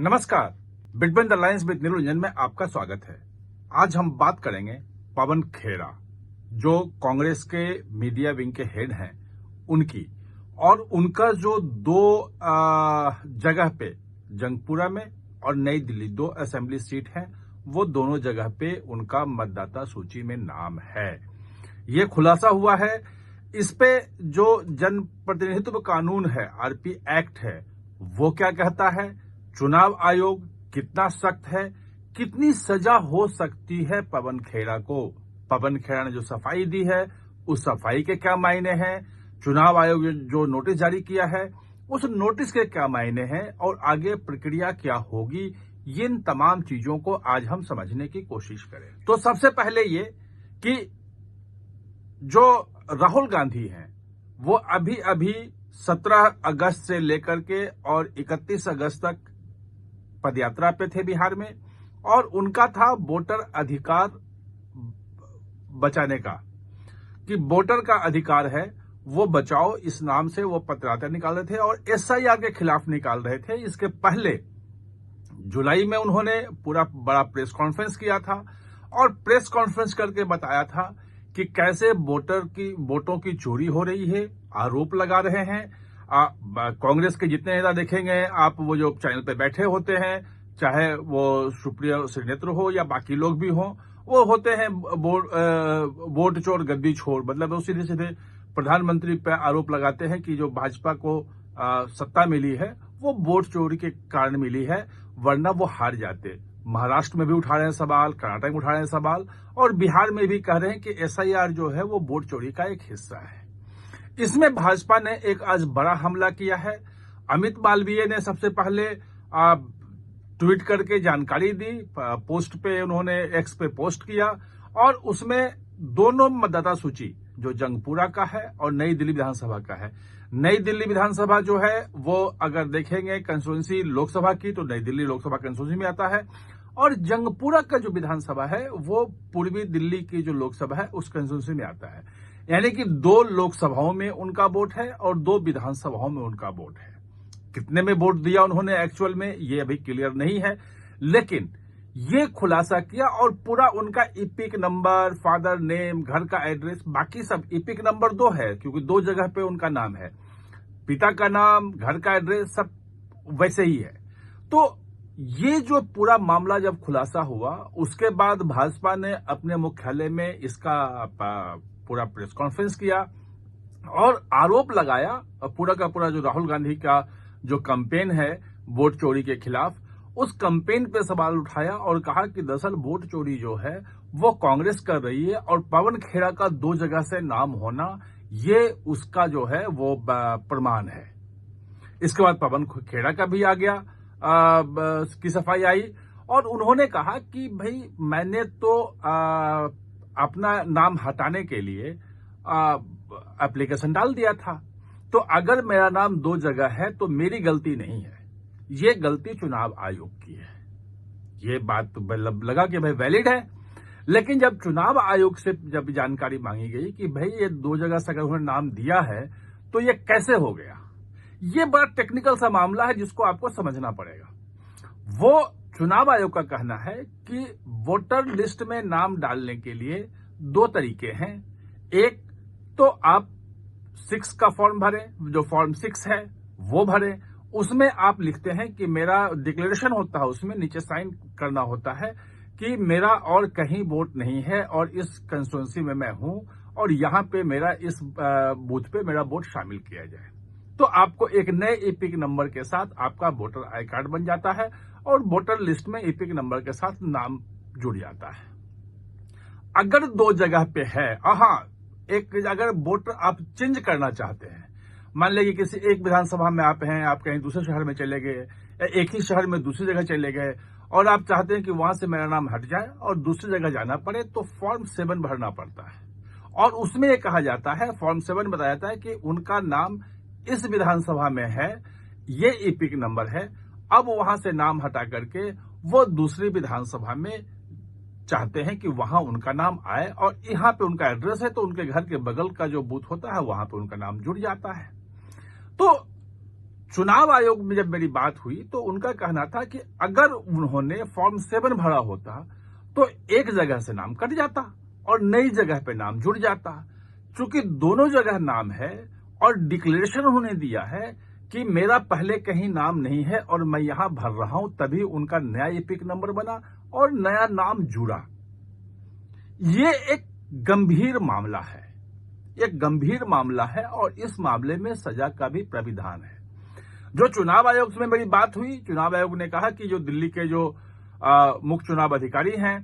नमस्कार, between the lines with Niranjan में आपका स्वागत है। आज हम बात करेंगे पवन खेड़ा, जो कांग्रेस के मीडिया विंग के हेड हैं, उनकी और उनका जो दो जगह पे जंगपुरा में और नई दिल्ली 2 असेंबली सीट हैं, वो दोनों जगह पे उनका मतदाता सूची में नाम है। ये खुलासा हुआ है। इस पे जो जनप्रतिनिधित्व कानून है, आरपी एक्ट है, वो क्या कहता है, चुनाव आयोग कितना सख्त है, कितनी सजा हो सकती है पवन खेड़ा को, पवन खेड़ा ने जो सफाई दी है उस सफाई के क्या मायने हैं, चुनाव आयोग जो नोटिस जारी किया है उस नोटिस के क्या मायने हैं और आगे प्रक्रिया क्या होगी, इन तमाम चीजों को आज हम समझने की कोशिश करें। तो सबसे पहले ये कि जो राहुल गांधी हैं वो अभी 17 अगस्त से लेकर के और 31 अगस्त तक पदयात्रा पे थे बिहार में, और उनका था वोटर अधिकार बचाने का, कि वोटर का अधिकार है वो बचाओ, इस नाम से वो पदयात्रा निकाल रहे थे और एसआईआर के खिलाफ निकाल रहे थे। इसके पहले जुलाई में उन्होंने पूरा बड़ा प्रेस कॉन्फ्रेंस किया था और प्रेस कॉन्फ्रेंस करके बताया था कि कैसे वोटों की चोरी हो रही है, आरोप लगा रहे हैं। कांग्रेस के जितने नेता देखेंगे आप, वो जो चैनल पे बैठे होते हैं, चाहे वो सुप्रिया श्रीनेत्र हो या बाकी लोग भी हों, वो होते हैं वोट चोर गद्दी छोड़, मतलब वो सीधे सीधे प्रधानमंत्री पे आरोप लगाते हैं कि जो भाजपा को सत्ता मिली है वो वोट चोरी के कारण मिली है, वरना वो हार जाते। महाराष्ट्र में भी उठा रहे हैं सवाल, कर्नाटक में उठा रहे हैं सवाल, और बिहार में भी कह रहे हैं कि एसआईआर जो है वो वोट चोरी का एक हिस्सा है। इसमें भाजपा ने एक आज बड़ा हमला किया है। अमित मालवीय ने सबसे पहले ट्वीट करके जानकारी दी, पोस्ट पे उन्होंने एक्स पे पोस्ट किया, और उसमें दोनों मतदाता सूची जो जंगपुरा का है और नई दिल्ली विधानसभा का है। नई दिल्ली विधानसभा जो है वो अगर देखेंगे कंस्टिट्यूंसी लोकसभा की, तो नई दिल्ली लोकसभा कंस्टिट्यूंसी में आता है, और जंगपुरा का जो विधानसभा है वो पूर्वी दिल्ली की जो लोकसभा है उस कंस्टिट्यूंसी में आता है। यानी कि 2 लोकसभाओं में उनका वोट है और 2 विधानसभाओं में उनका वोट है। कितने में वोट दिया उन्होंने एक्चुअल में ये अभी क्लियर नहीं है, लेकिन ये खुलासा किया, और पूरा उनका इपिक नंबर, फादर नेम, घर का एड्रेस, बाकी सब इपिक नंबर 2 है क्योंकि 2 जगह पे उनका नाम है, पिता का नाम, घर का एड्रेस सब वैसे ही है। तो ये जो पूरा मामला जब खुलासा हुआ, उसके बाद भाजपा ने अपने मुख्यालय में इसका पूरा प्रेस कॉन्फ्रेंस किया और आरोप लगाया, पूरा का पूरा जो राहुल गांधी का जो कैंपेन है वोट चोरी के खिलाफ, उस कैंपेन पे सवाल उठाया और कहा कि दरअसल वोट चोरी जो है वो कांग्रेस कर रही है, और पवन खेड़ा का 2 जगह से नाम होना ये उसका जो है वो प्रमाण है। इसके बाद पवन खेड़ा का भी आ गया की सफाई आई, और उन्होंने कहा कि भाई मैंने तो अपना नाम हटाने के लिए एप्लीकेशन डाल दिया था, तो अगर मेरा नाम 2 जगह है तो मेरी गलती नहीं है, ये गलती चुनाव आयोग की है। ये बात तो लगा कि भाई वैलिड है, लेकिन जब चुनाव आयोग से जब जानकारी मांगी गई कि भाई ये 2 जगह से अगर उन्होंने नाम दिया है तो ये कैसे हो गया, ये बड़ा टेक्निकल सा मामला है जिसको आपको समझना पड़ेगा। वो चुनाव आयोग का कहना है कि वोटर लिस्ट में नाम डालने के लिए 2 तरीके हैं। एक तो आप 6 का फॉर्म भरें, जो फॉर्म 6 है वो भरें, उसमें आप लिखते हैं कि मेरा डिक्लेरेशन होता है, उसमें नीचे साइन करना होता है कि मेरा और कहीं वोट नहीं है और इस कंस्टिट्यूंसी में मैं हूं, और यहां पे मेरा इस बूथ पे मेरा वोट शामिल किया जाए। तो आपको एक नए इपिक नंबर के साथ आपका वोटर आई कार्ड बन जाता है और वोटर लिस्ट में इपिक नंबर के साथ नाम जुड़ जाता है। अगर 2 जगह पे है, एक अगर वोटर आप चेंज करना चाहते हैं, मान लीजिए किसी एक विधानसभा में आप हैं, आप कहीं दूसरे शहर में चले गए, या एक ही शहर में दूसरी जगह चले गए, और आप चाहते हैं कि वहां से मेरा नाम हट जाए और दूसरी जगह जाना पड़े, तो फॉर्म 7 भरना पड़ता है। और उसमें यह कहा जाता है, फॉर्म 7 बताया जाता है कि उनका नाम इस विधानसभा में है, ये इपिक नंबर है, अब वहां से नाम हटा करके वो दूसरी विधानसभा में चाहते हैं कि वहां उनका नाम आए, और यहां पे उनका एड्रेस है तो उनके घर के बगल का जो बूथ होता है वहां पे उनका नाम जुड़ जाता है। तो चुनाव आयोग में जब मेरी बात हुई तो उनका कहना था कि अगर उन्होंने फॉर्म 7 भरा होता तो एक जगह से नाम कट जाता और नई जगह पे नाम जुड़ जाता। चूंकि दोनों जगह नाम है और डिक्लेरेशन उन्होंने दिया है कि मेरा पहले कहीं नाम नहीं है और मैं यहां भर रहा हूं, तभी उनका नया एपिक नंबर बना और नया नाम जुड़ा। ये एक गंभीर मामला है, एक गंभीर मामला है और इस मामले में सजा का भी प्राविधान है। जो चुनाव आयोग से मेरी बात हुई, चुनाव आयोग ने कहा कि जो दिल्ली के जो मुख्य चुनाव अधिकारी हैं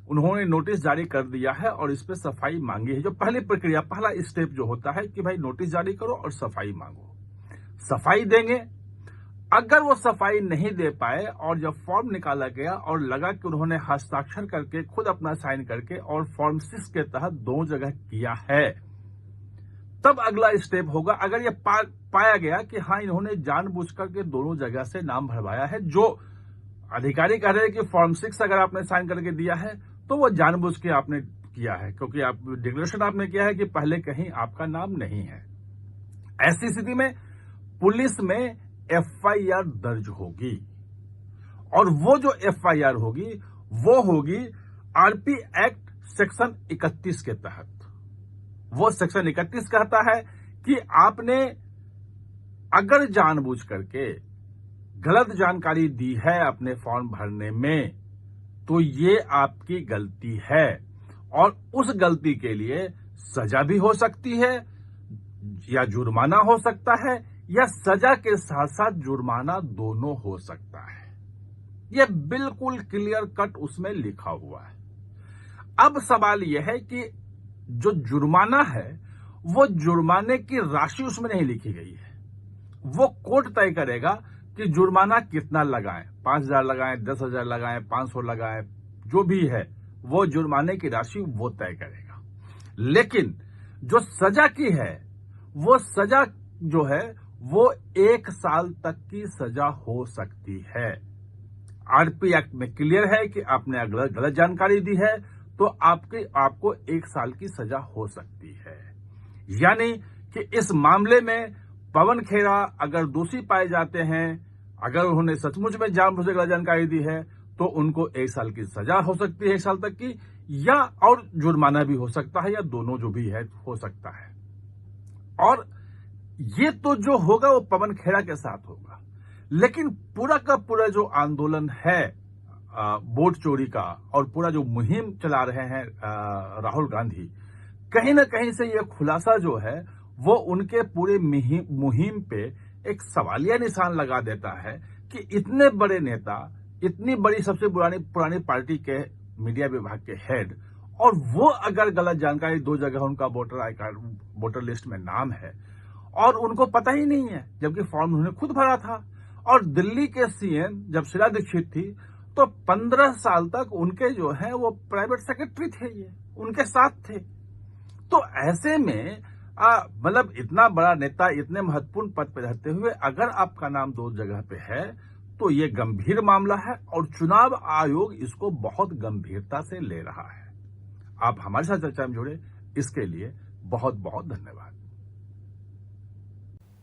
उन्होंने नोटिस जारी कर दिया है और इस पे सफाई मांगी है। जो पहली प्रक्रिया, पहला स्टेप जो होता है कि भाई नोटिस जारी करो और सफाई मांगो, सफाई देंगे। अगर वो सफाई नहीं दे पाए और जब फॉर्म निकाला गया और लगा कि उन्होंने हस्ताक्षर करके खुद अपना साइन करके और फॉर्म 6 के तहत 2 जगह किया है, तब अगला स्टेप होगा। अगर ये पाया गया कि हाँ इन्होंने जानबूझकर के दोनों जगह से नाम भरवाया है, जो अधिकारी कह रहे हैं कि फॉर्म 6 अगर आपने साइन करके दिया है तो वो जानबूझ के आपने किया है, क्योंकि आप डिक्लेरेशन आपने किया है कि पहले कहीं आपका नाम नहीं है। ऐसी स्थिति में पुलिस में एफआईआर दर्ज होगी और वो जो एफआईआर होगी वो होगी आरपी एक्ट सेक्शन 31 के तहत। वो सेक्शन 31 कहता है कि आपने अगर जानबूझ करके गलत जानकारी दी है अपने फॉर्म भरने में तो ये आपकी गलती है और उस गलती के लिए सजा भी हो सकती है या जुर्माना हो सकता है या सजा के साथ साथ जुर्माना दोनों हो सकता है। यह बिल्कुल क्लियर कट उसमें लिखा हुआ है। अब सवाल यह है कि जो जुर्माना है वो जुर्माने की राशि उसमें नहीं लिखी गई है। वो कोर्ट तय करेगा कि जुर्माना कितना लगाएं, 5,000 लगाएं, 10,000 लगाएं, 500 लगाएं, जो भी है वो जुर्माने की राशि वो तय करेगा। लेकिन जो सजा की है वो सजा जो है वो 1 साल तक की सजा हो सकती है। आरपी एक्ट में क्लियर है कि आपने अगर गलत जानकारी दी है तो आपको 1 साल की सजा हो सकती है। यानी कि इस मामले में पवन खेरा अगर दोषी पाए जाते हैं, अगर उन्होंने सचमुच में जानबूझकर गलत जानकारी दी है तो उनको 1 साल की सजा हो सकती है, 1 साल तक की, या और जुर्माना भी हो सकता है, या दोनों जो भी है हो सकता है। और ये तो जो होगा वो पवन खेरा के साथ होगा, लेकिन पूरा का पूरा जो आंदोलन है वोट चोरी का और पूरा जो मुहिम चला रहे हैं राहुल गांधी, कहीं ना कहीं से ये खुलासा जो है वो उनके पूरे मुहिम पे एक सवालिया निशान लगा देता है कि इतने बड़े नेता, इतनी बड़ी सबसे पुरानी पार्टी के मीडिया विभाग के हेड, और वो अगर गलत जानकारी 2 जगह उनका वोटर लिस्ट में नाम है और उनको पता ही नहीं है, जबकि फॉर्म उन्होंने खुद भरा था। और दिल्ली के सीएम जब शीला दीक्षित थी तो 15 साल तक उनके जो है वो प्राइवेट सेक्रेटरी थे, ये उनके साथ थे। तो ऐसे में मतलब इतना बड़ा नेता, इतने महत्वपूर्ण पद पर रहते हुए अगर आपका नाम 2 जगह पे है तो ये गंभीर मामला है और चुनाव आयोग इसको बहुत गंभीरता से ले रहा है। आप हमारे साथ चर्चा में जुड़े, इसके लिए बहुत बहुत धन्यवाद।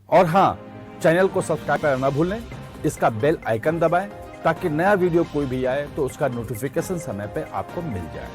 और हाँ, चैनल को सब्सक्राइब करना न भूलें, इसका बेल आइकन दबाएं ताकि नया वीडियो कोई भी आए तो उसका नोटिफिकेशन समय पे आपको मिल जाए।